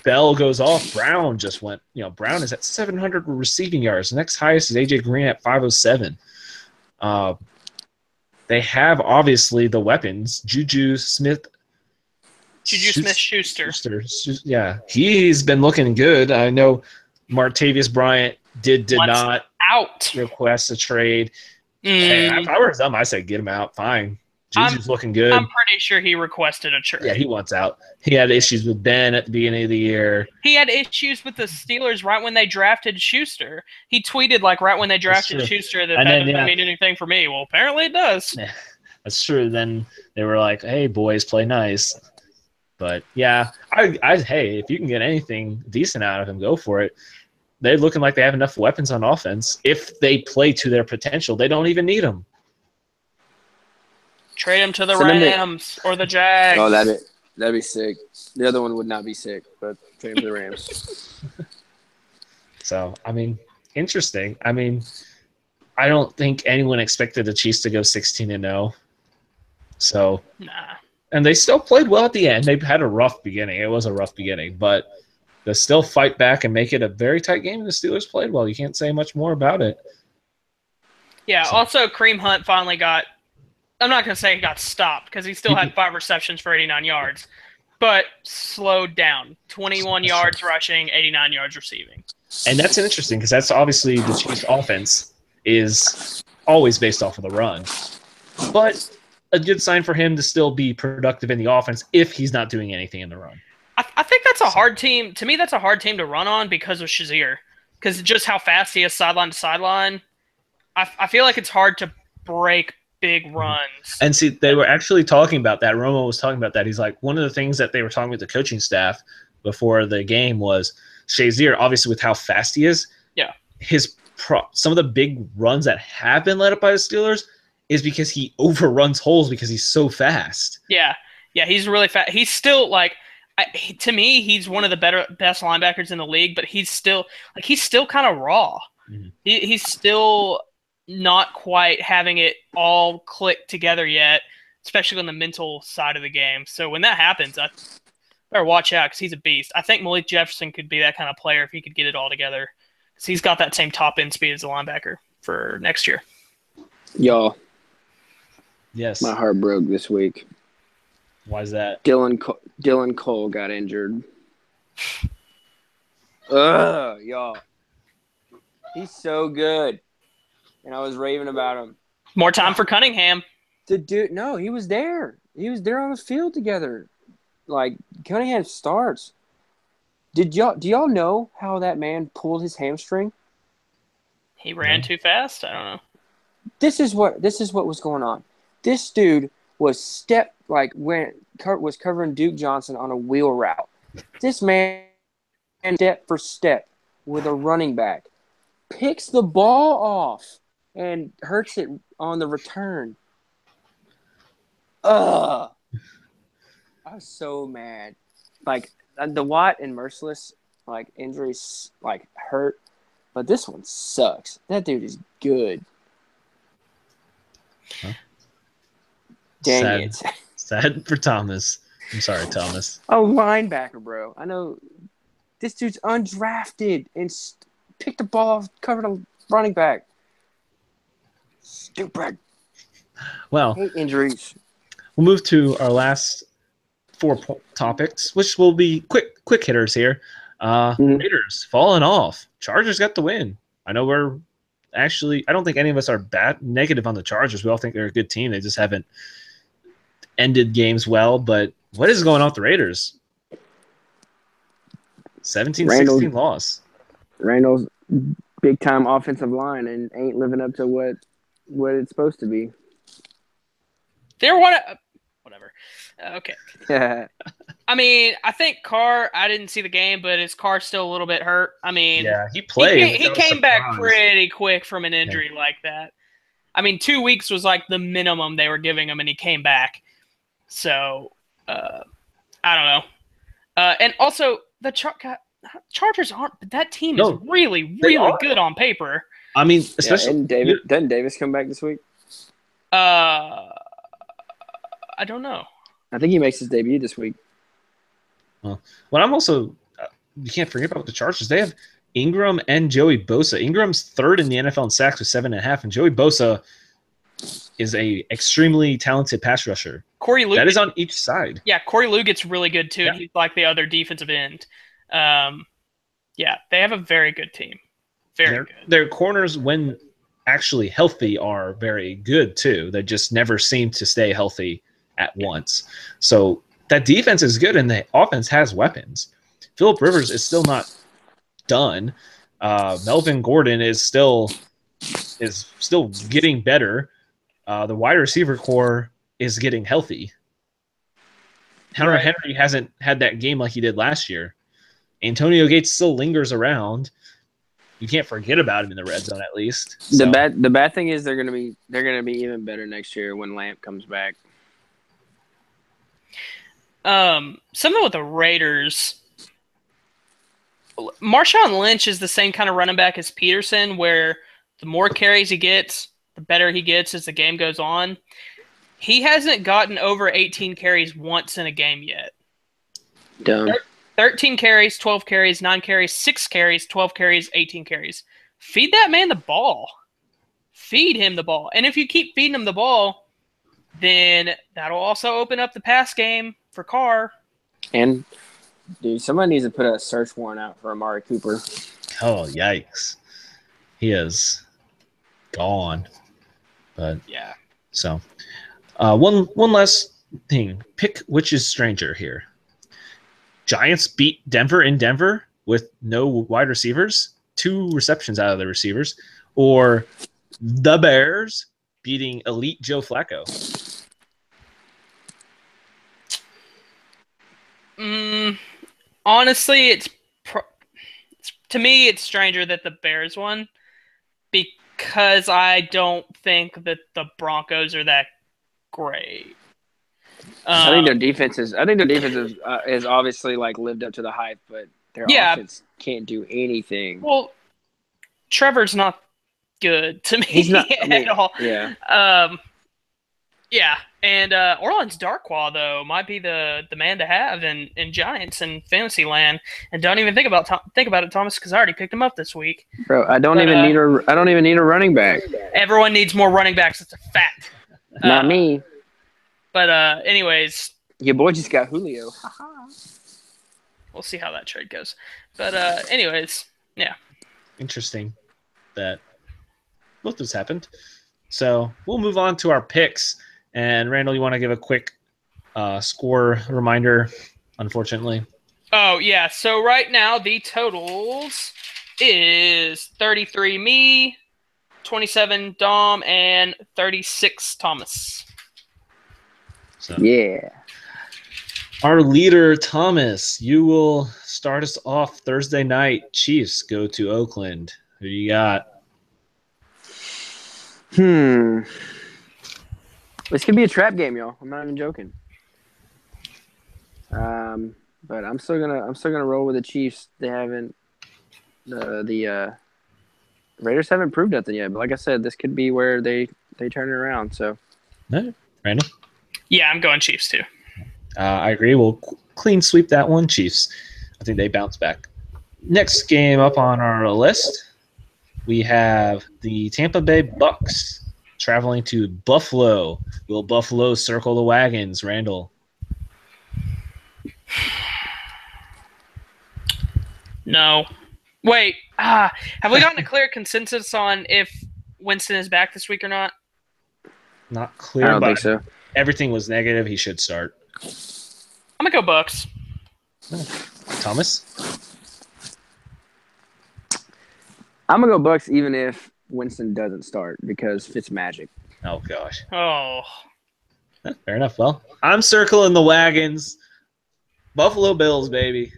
Bell goes off. Brown just went, Brown is at 700 receiving yards. The next highest is A.J. Green at 507. They have, obviously, the weapons. Juju Smith-Schuster. Yeah, he's been looking good. I know Martavius Bryant did not request a trade. Hey, if I were them, I said get him out. Fine. Juju's looking good. I'm pretty sure he requested a trade. Yeah, he wants out. He had issues with Ben at the beginning of the year. He had issues with the Steelers right when they drafted Schuster. He tweeted right when they drafted Schuster that doesn't mean anything for me. Well, apparently it does. Yeah, that's true. Then they were like, hey, boys, play nice. But, yeah, hey, if you can get anything decent out of him, go for it. They're looking like they have enough weapons on offense. If they play to their potential, they don't even need them. Trade him to the Rams or the Jags. Oh, that'd be sick. The other one would not be sick, but trade him to the Rams. So, interesting. I don't think anyone expected the Chiefs to go 16-0. So, nah. And they still played well at the end. They had a rough beginning. It was a rough beginning, but they still fight back and make it a very tight game. And the Steelers played well. You can't say much more about it. Yeah. So. Also, Kareem Hunt finally got. I'm not going to say he got stopped because he still had 5 receptions for 89 yards, but slowed down. 21 yards rushing, 89 yards receiving. And that's interesting because that's obviously the Chiefs' offense is always based off of the run. But a good sign for him to still be productive in the offense if he's not doing anything in the run. I think that's a hard team. To me, that's a hard team to run on because of Shazier. Because just how fast he is sideline to sideline. I feel like it's hard to break big runs. And see, they were actually talking about that. Romo was talking about that. He's like, one of the things that they were talking with the coaching staff before the game was Shazier, obviously with how fast he is. Yeah. Some of the big runs that have been led up by the Steelers is because he overruns holes because he's so fast. Yeah. Yeah, he's really fast. He's still to me, he's one of the best linebackers in the league, but he's still kind of raw. Mm-hmm. He's still not quite having it all click together yet, especially on the mental side of the game. So when that happens, I better watch out because he's a beast. I think Malik Jefferson could be that kind of player if he could get it all together because he's got that same top-end speed as a linebacker for next year. Y'all. Yes. My heart broke this week. Why is that? Dylan Cole got injured. Y'all. He's so good. And I was raving about him. More time for Cunningham. The dude, no, he was there. He was there on the field together. Cunningham starts. Do y'all know how that man pulled his hamstring? He ran too fast? I don't know. This is what was going on. This dude was was covering Duke Johnson on a wheel route. This man, step for step with a running back, picks the ball off and hurts it on the return. Ugh. I was so mad. Like, the Watt and Merciless, like, injuries, like, hurt. But this one sucks. That dude is good. Huh? Dang Sad. it. Sad for Thomas. I'm sorry, Thomas. A linebacker, bro. I know this dude's undrafted and picked the ball off, covered a running back. Stupid. Well, Hate injuries. we'll move to our last 4 topics, which will be quick hitters here. Raiders falling off. Chargers got the win. I know I don't think any of us are negative on the Chargers. We all think they're a good team. They just haven't ended games well. But what is going on with the Raiders? 17-16 loss. Randall's big time offensive line and ain't living up to what it's supposed to be. They're whatever. Okay. Yeah. I mean, I think Carr. I didn't see the game, but is Carr still a little bit hurt? I mean, Yeah, he played. He came back pretty quick from an injury like that. I mean, 2 weeks was like the minimum they were giving him, and he came back. So, I don't know. And also, the Chargers aren't. That team is really, really good on paper. I mean, especially doesn't Davis come back this week? I don't know. I think he makes his debut this week. Well, I'm also you can't forget about the Chargers. They have Ingram and Joey Bosa. Ingram's third in the NFL in sacks with 7.5, and Joey Bosa is a extremely talented pass rusher. Corey Liuget, that is on each side. Yeah, Corey Liuget's really good too. Yeah. He's like the other defensive end. Yeah, they have a very good team. Very good. Their corners, when actually healthy, are very good too. They just never seem to stay healthy at once. So that defense is good, and the offense has weapons. Phillip Rivers is still not done. Melvin Gordon is still getting better. The wide receiver core is getting healthy. Hunter Henry hasn't had that game like he did last year. Antonio Gates still lingers around. You can't forget about him in the red zone, at least. So. The bad thing is they're gonna be even better next year when Lamp comes back. Something with the Raiders. Marshawn Lynch is the same kind of running back as Peterson, where the more carries he gets, the better he gets as the game goes on. He hasn't gotten over 18 carries once in a game yet. Dumb. 13 carries, 12 carries, 9 carries, 6 carries, 12 carries, 18 carries. Feed that man the ball. Feed him the ball. And if you keep feeding him the ball, then that'll also open up the pass game for Carr. And, dude, somebody needs to put a search warrant out for Amari Cooper. Oh, yikes. He is gone. But yeah. So, one last thing. Pick which is stranger here. Giants beat Denver in Denver with no wide receivers, 2 receptions out of the receivers, or the Bears beating elite Joe Flacco. Honestly, to me, it's stranger that the Bears won because I don't think that the Broncos are that great. I think their defense is obviously like lived up to the hype, but their offense can't do anything. Well, Trevor's not good to me. He's not at all. Yeah. Yeah. And Orleans Darkwa though might be the man to have in Giants and fantasy land. And don't even think about it, Thomas, because I already picked him up this week. Bro, I don't even need a running back. Everyone needs more running backs. It's a fact. Not me. But anyways, your boy just got Julio. We'll see how that trade goes. But anyways, yeah. Interesting that both this happened. So we'll move on to our picks. And Randall, you want to give a quick score reminder, unfortunately? Oh, yeah. So right now the totals is 33 me, 27 Dom, and 36 Thomas. So, yeah. Our leader, Thomas, you will start us off Thursday night. Chiefs go to Oakland. Who do you got? This could be a trap game, y'all. I'm not even joking. But I'm still gonna roll with the Chiefs. They haven't the Raiders haven't proved nothing yet. But like I said, this could be where they turn it around. So, No, Randall. Yeah, I'm going Chiefs too. I agree. We'll clean sweep that one, Chiefs. I think they bounce back. Next game up on our list, we have the Tampa Bay Bucks traveling to Buffalo. Will Buffalo circle the wagons, Randall? No. Wait. Have we gotten a clear consensus on if Winston is back this week or not? Not I clear, don't but think so. everything was negative. He should start. I'm gonna go Bucks. Thomas? I'm gonna go Bucks even if Winston doesn't start because Fitzmagic. Oh, gosh. Oh. Fair enough. Well, I'm circling the wagons. Buffalo Bills, baby.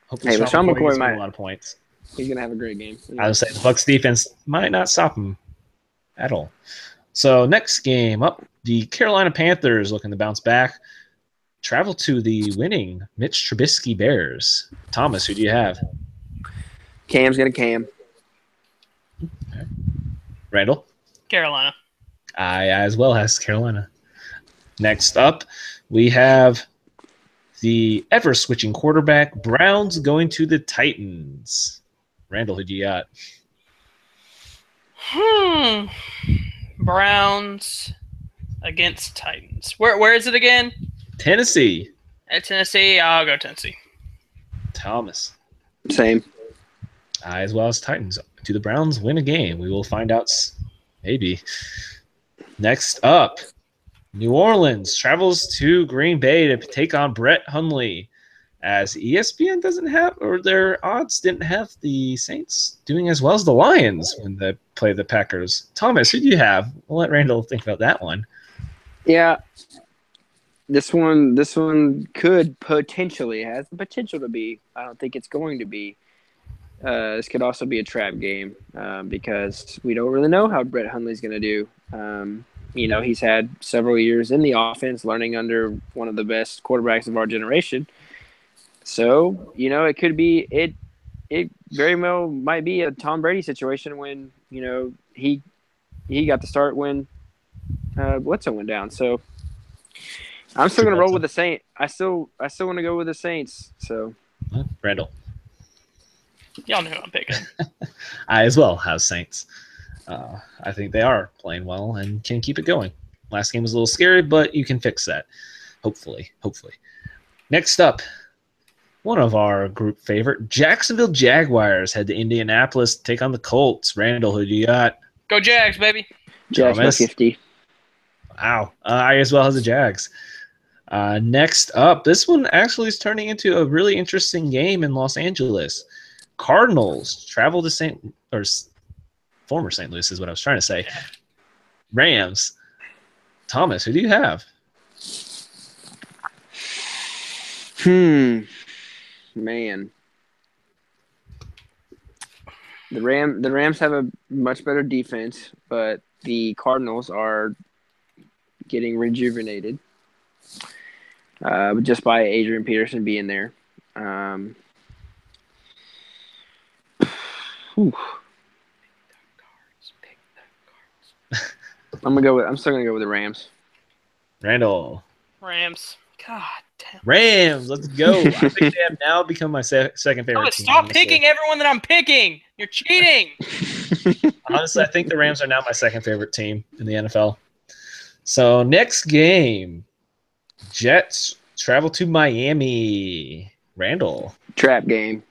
Hopefully, Hey, LeSean McCoy gets might- a lot of points. He's gonna have a great game. I would say the Bucks defense might not stop him at all. So next game up, the Carolina Panthers looking to bounce back. Travel to the winning Mitch Trubisky Bears. Thomas, who do you have? Cam's gonna cam. Randall? Carolina. I as well as Carolina. Next up, we have the ever-switching quarterback Browns going to the Titans. Randall, who do you got? Browns against Titans. Where is it again? Tennessee. At Tennessee. I'll go Tennessee. Thomas. Same. I as well as Titans. Do the Browns win a game? We will find out maybe. Next up, New Orleans travels to Green Bay to take on Brett Hundley, as ESPN doesn't have, or their odds didn't have the Saints doing as well as the Lions when they play the Packers. Thomas, who do you have? We'll let Randall think about that one. Yeah. This one could potentially has the potential to be. I don't think it's going to be. This could also be a trap game because we don't really know how Brett Hundley's going to do. He's had several years in the offense, learning under one of the best quarterbacks of our generation. So, it could be it very well might be a Tom Brady situation when, he got to start when Bledsoe went down. So I'm still going to roll with the Saints. I still want to go with the Saints. So Randall. Y'all know who I'm picking. I as well have Saints. I think they are playing well and can keep it going. Last game was a little scary, but you can fix that. Hopefully. Next up, one of our group favorite, Jacksonville Jaguars head to Indianapolis to take on the Colts. Randall, who do you got? Go Jags, baby. Jags by Thomas? 50. Wow. I as well as the Jags. Next up, this one actually is turning into a really interesting game in Los Angeles. Cardinals travel to former St. Louis is what I was trying to say. Rams. Thomas, who do you have? Man. The Rams have a much better defense, but the Cardinals are getting rejuvenated just by Adrian Peterson being there. I'm still gonna go with the Rams. Randall. Rams. God damn. Rams, let's go. I think they have now become my second favorite Oh, team. stop honestly. picking everyone that I'm picking. You're cheating. Honestly, I think the Rams are now my second favorite team in the NFL. So next game, Jets travel to Miami. Randall. Trap game.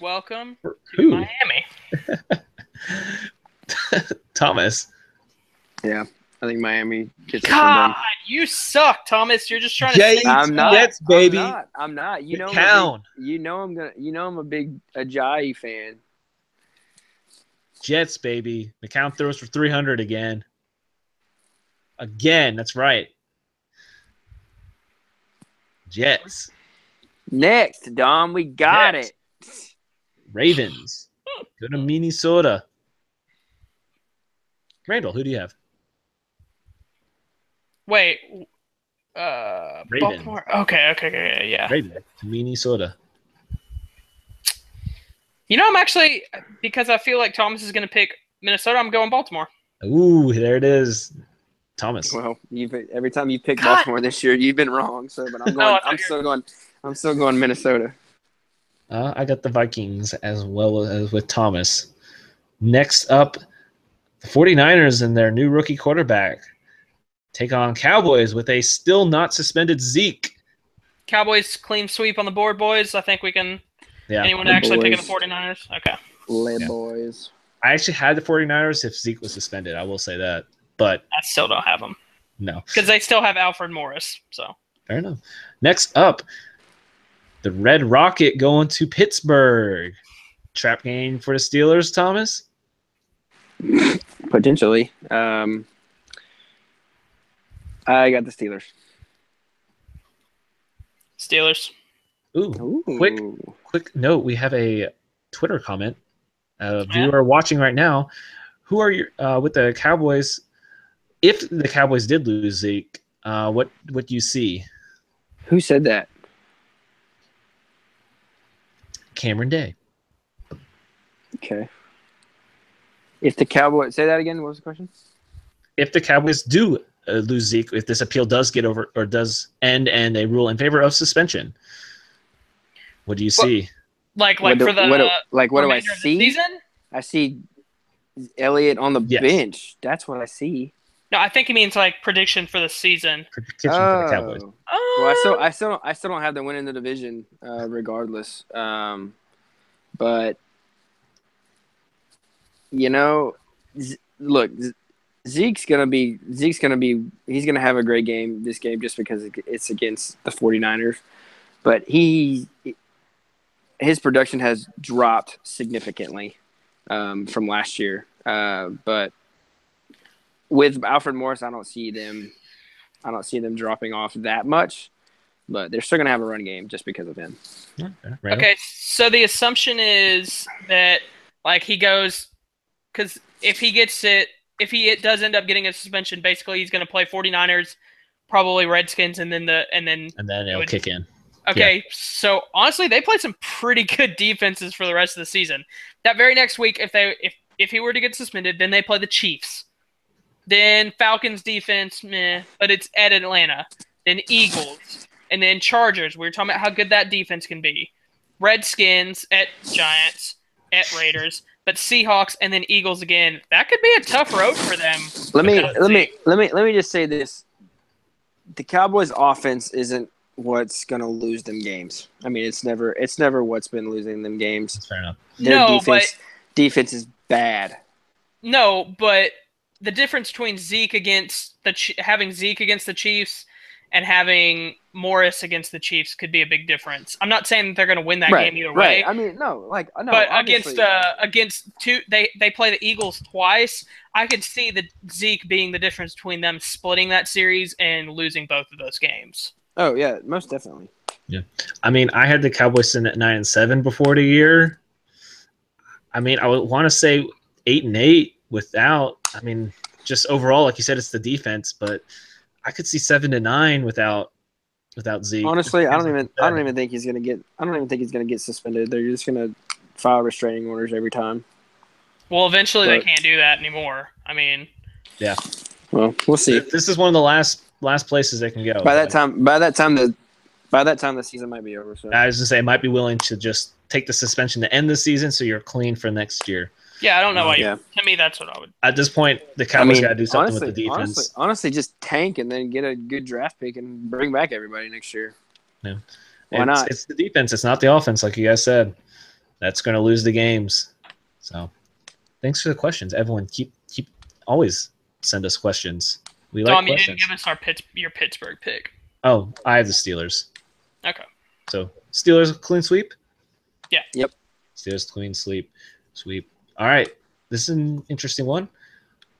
Welcome to Who? Miami. Thomas. Yeah, I think Miami gets it God, done. you suck, Thomas. You're just trying to Jay- say I'm not. Jets, baby. I'm not. You know, McCown. I'm a big Ajayi fan. Jets, baby. McCown throws for 300 again. Again, that's right. Jets. Next, Dom, we got Next. it. Ravens. Go to Minnesota. Randall, who do you have? Wait. Raven. Baltimore. Okay, yeah. Raven to Minnesota. You know, I'm actually, because I feel like Thomas is going to pick Minnesota, I'm going Baltimore. Ooh, there it is. Thomas. Well, every time you pick God. Baltimore this year, you've been wrong. So, but I'm Oh, going. I thought I'm still going. I'm still going Minnesota. I got the Vikings as well as with Thomas. Next up, the 49ers and their new rookie quarterback take on Cowboys with a still not suspended Zeke. Cowboys clean sweep on the board, boys. I think we can. Yeah. Anyone The actually picking the boys. 49ers? Okay. Le boys. I actually had the 49ers if Zeke was suspended. I will say that. But I still don't have them no. because they still have Alfred Morris. So Fair enough. Next up, the Red Rocket going to Pittsburgh. Trap game for the Steelers, Thomas? Potentially. I got the Steelers. Steelers. Ooh, Ooh. quick note. We have a Twitter comment. Viewer watching right now. Who are you with the Cowboys? If the Cowboys did lose Zeke, what do you see? Who said that? Cameron Day. Okay. If the Cowboys say that again, what was the question? If the Cowboys do lose Zeke, if this appeal does get over or does end and they rule in favor of suspension, what do you see? Like What do- for the what do- what do I remainder of the see? season? I see Elliott on the Yes. bench. That's what I see. No, I think he means like prediction for the season. Prediction for the Cowboys. Well, I still don't have them winning the division, regardless. But you know, look, Zeke's gonna have a great game this game just because it's against the 49ers. But his production has dropped significantly from last year. But with Alfred Morris, I don't see them dropping off that much. But they're still gonna have a run game just because of him. Okay, so the assumption is that like he goes because if he does end up getting a suspension, basically he's going to play 49ers, probably Redskins, and then it'll kick in. Okay, so honestly, they played some pretty good defenses for the rest of the season. That very next week, if he were to get suspended, then they play the Chiefs. Then Falcons defense, meh, but it's at Atlanta. Then Eagles, and then Chargers. We were talking about how good that defense can be. Redskins at Giants, at Raiders, but Seahawks and then Eagles again. That could be a tough road for them. Let me just say this: the Cowboys' offense isn't what's going to lose them games. I mean, it's never what's been losing them games. That's fair enough. Their defense is bad. No, but the difference between having Zeke against the Chiefs and having Morris against the Chiefs could be a big difference. I'm not saying that they're going to win that game either way. Right. I mean, no. But against two, they play the Eagles twice. I could see the Zeke being the difference between them splitting that series and losing both of those games. Oh yeah, most definitely. Yeah, I mean, I had the Cowboys sitting at 9-7 before the year. I mean, I would want to say 8-8 without. I mean, just overall, like you said, it's the defense, but I could see 7-9 without Zeke. Honestly, I don't even think he's gonna get suspended. They're just gonna file restraining orders every time. Well, eventually they can't do that anymore. I mean, yeah. Well, we'll see. This is one of the last places they can go. By that time, the season might be over. So I was gonna say, I might be willing to just take the suspension to end the season, so you're clean for next year. Yeah, I don't know why. To me, that's what I would. At this point, the Cowboys got to do something with the defense. Honestly, just tank and then get a good draft pick and bring back everybody next year. Yeah. Why not? It's the defense. It's not the offense, like you guys said. That's going to lose the games. So, thanks for the questions, everyone. Keep always send us questions. We like Tom, questions. you didn't give us your Pittsburgh pick. Oh, I have the Steelers. Okay. So Steelers clean sweep. Yeah. Yep. Steelers clean sweep. All right, this is an interesting one.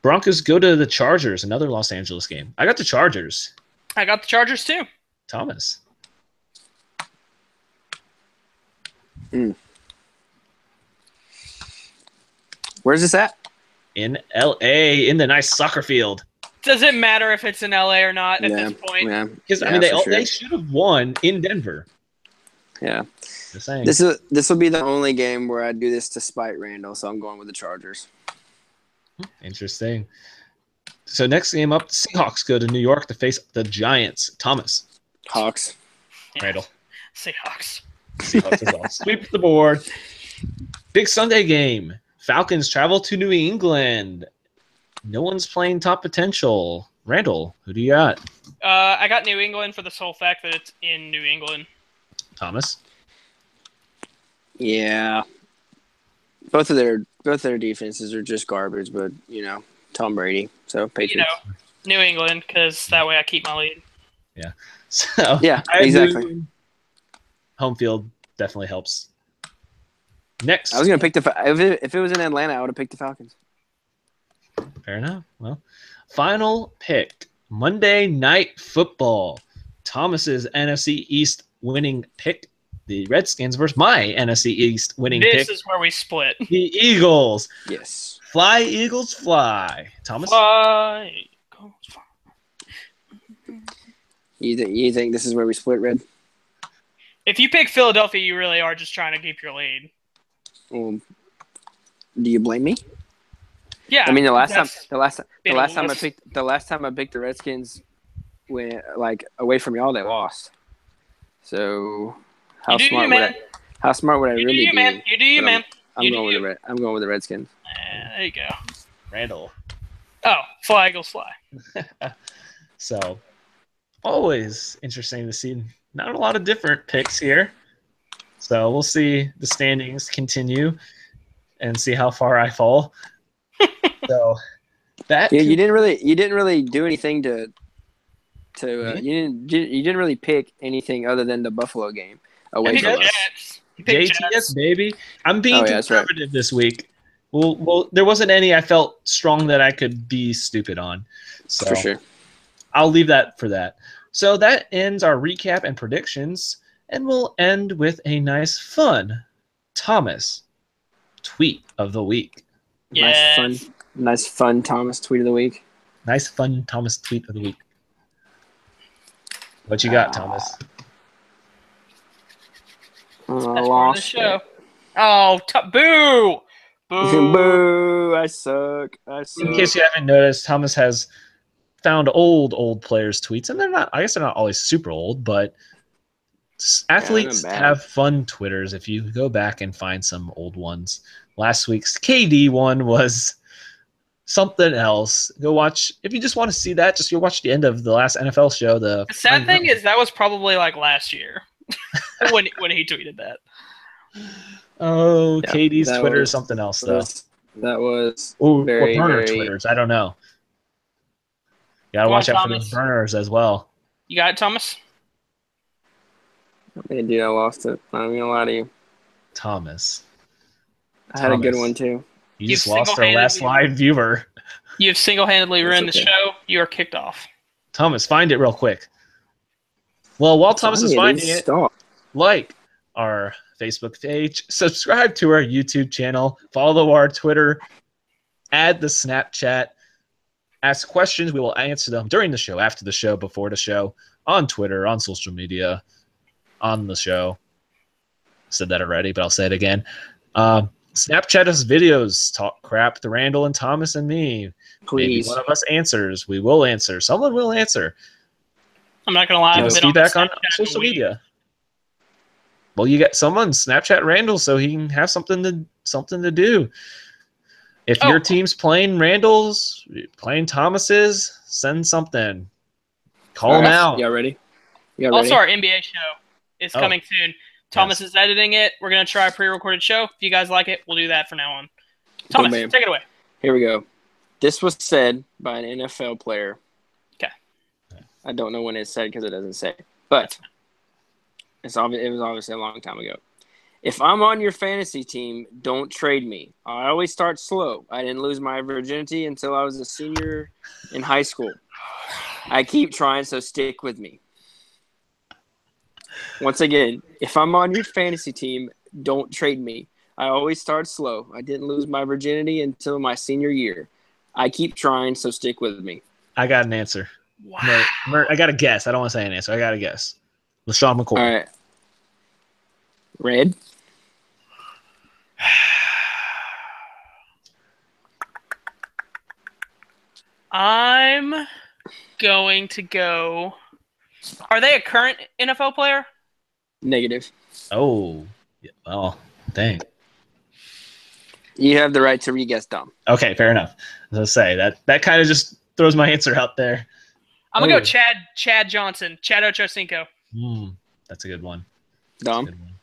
Broncos go to the Chargers, another Los Angeles game. I got the Chargers. I got the Chargers too. Thomas. Where's this at? in LA in the nice soccer field. Does it matter if it's in LA or not at this point? Yeah. Because I mean, they should have won in Denver. Yeah. Just saying. This will be the only game where I do this to spite Randall, so I'm going with the Chargers. Interesting. So next game up, Seahawks go to New York to face the Giants. Thomas. Hawks. Randall. Seahawks. Seahawks as well. Sweep the board. Big Sunday game. Falcons travel to New England. No one's playing top potential. Randall, who do you got? I got New England for the sole fact that it's in New England. Thomas. Yeah. Both of their defenses are just garbage, but Tom Brady. So Patriots. New England, because that way I keep my lead. Yeah. So yeah, exactly. Home field definitely helps. Next, I was gonna pick if it was in Atlanta, I would have picked the Falcons. Fair enough. Well, final pick: Monday Night Football. Thomas's NFC East winning pick: the Redskins versus my NFC East winning pick. This is where we split. The Eagles. Yes. Fly, Eagles, fly. Thomas. Fly, Eagles, fly. You think this is where we split, Red? If you pick Philadelphia, you really are just trying to keep your lead. Do you blame me? Yeah. I mean, the last time I picked the Redskins, when away from y'all, they lost. So how smart would I really be? Man. You do you, man. I'm going with the Redskins. There you go. Randall. Oh, fly, Eagles, fly. So, always interesting to see. Not a lot of different picks here. So we'll see the standings continue and see how far I fall. So that you didn't really do anything to you didn't really pick anything other than the Buffalo game away from us. JTS baby. I'm being conservative this week. Well, there wasn't any I felt strong that I could be stupid on. So for sure. I'll leave that for that. So that ends our recap and predictions, and we'll end with a nice, fun Thomas tweet of the week. Yes. Nice fun Thomas tweet of the week. Nice fun Thomas tweet of the week. What you got, Thomas? Lost the show. Oh, boo! Boo! Boo! I suck. In case you haven't noticed, Thomas has found old players' tweets, and I guess they're not always super old, but athletes have fun Twitters if you go back and find some old ones. Last week's KD one was something else. Go watch if you just want to see that. Just go watch the end of the last NFL show. The sad thing is that was probably like last year when he tweeted that. Oh, yeah, KD's Twitter is something else though. That was very burner Twitters. I don't know. You gotta watch out for those burners as well. You got it, Thomas? Dude, I lost it. I'm not even gonna lie to you. Thomas. I had a good one too. You just lost our last live viewer. You've single-handedly ruined the show. You are kicked off. Thomas, find it real quick. Well, while Thomas is finding it, like our Facebook page, subscribe to our YouTube channel, follow our Twitter, add the Snapchat, ask questions. We will answer them during the show, after the show, before the show, on Twitter, on social media, on the show. Said that already, but I'll say it again. Snapchat us videos, talk crap to Randall and Thomas and me. Please. Maybe one of us answers. We will answer. Someone will answer. I'm not going to lie. Give us feedback on social media. Well, you get someone Snapchat Randall so he can have something to do. If your team's playing Randall's, playing Thomas's, send something. Call them out. Y'all ready? Also, our NBA show is coming soon. Thomas is editing it. We're going to try a pre-recorded show. If you guys like it, we'll do that from now on. Thomas, take it away. Here we go. This was said by an NFL player. Okay. I don't know when it's said because it doesn't say. But it was obviously a long time ago. If I'm on your fantasy team, don't trade me. I always start slow. I didn't lose my virginity until I was a senior in high school. I keep trying, so stick with me. Once again, if I'm on your fantasy team, don't trade me. I always start slow. I didn't lose my virginity until my senior year. I keep trying, so stick with me. I got an answer. Wow. I got a guess. I don't want to say an answer. I got a guess. LaShawn McCoy. All right. Red? I'm going to go. Are they a current NFL player? Negative. Oh, yeah, well, dang. You have the right to re-guess, Dom. Okay, fair enough. As I say, that kind of just throws my answer out there. I'm gonna Oh. go Chad Johnson, Chad Ochocinco. That's a good one. Dom? Good one.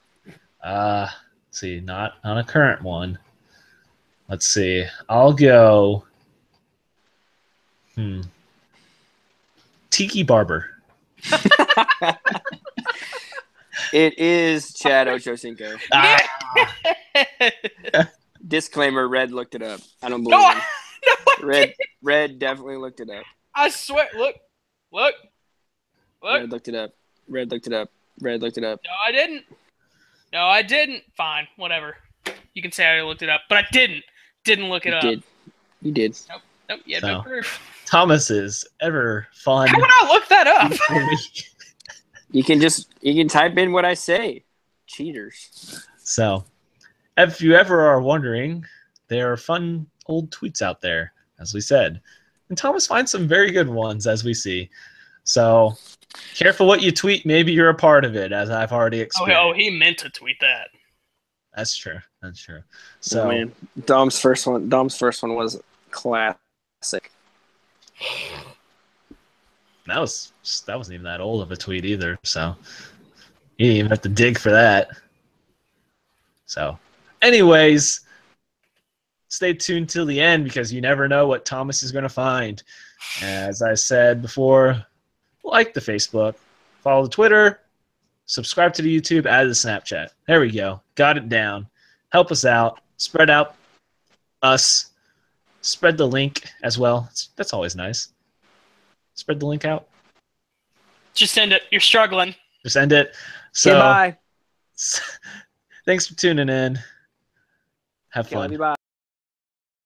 Let's see, not on a current one. Let's see. I'll go. Tiki Barber. It is Chad Ochocinco. Ah, Disclaimer, Red looked it up. I don't believe No, him. I Red definitely looked it up. I swear. Look. Red looked it up. Red looked it up. Red looked it up. No, I didn't. Fine, whatever. You can say I looked it up, but I didn't. Didn't look it up. You did. Nope. You had So. no proof. Thomas's ever fun. How would I look that up? You can type in what I say. Cheaters. So, if you ever are wondering, there are fun old tweets out there, as we said. And Thomas finds some very good ones, as we see. So, careful what you tweet. Maybe you're a part of it, as I've already experienced. Oh, he meant to tweet that. That's true. So, man, Dom's first one was classic. that wasn't even that old of a tweet either. So, you didn't even have to dig for that. So, anyways, stay tuned till the end because you never know what Thomas is going to find. As I said before, like the Facebook, follow the Twitter, subscribe to the YouTube, add the Snapchat. There we go. Got it down. Help us out. Spread out us. Spread the link as well. That's always nice. Spread the link out. Just end it. You're struggling. Just end it. So, Goodbye. thanks for tuning in. Have fun. Love you, bye.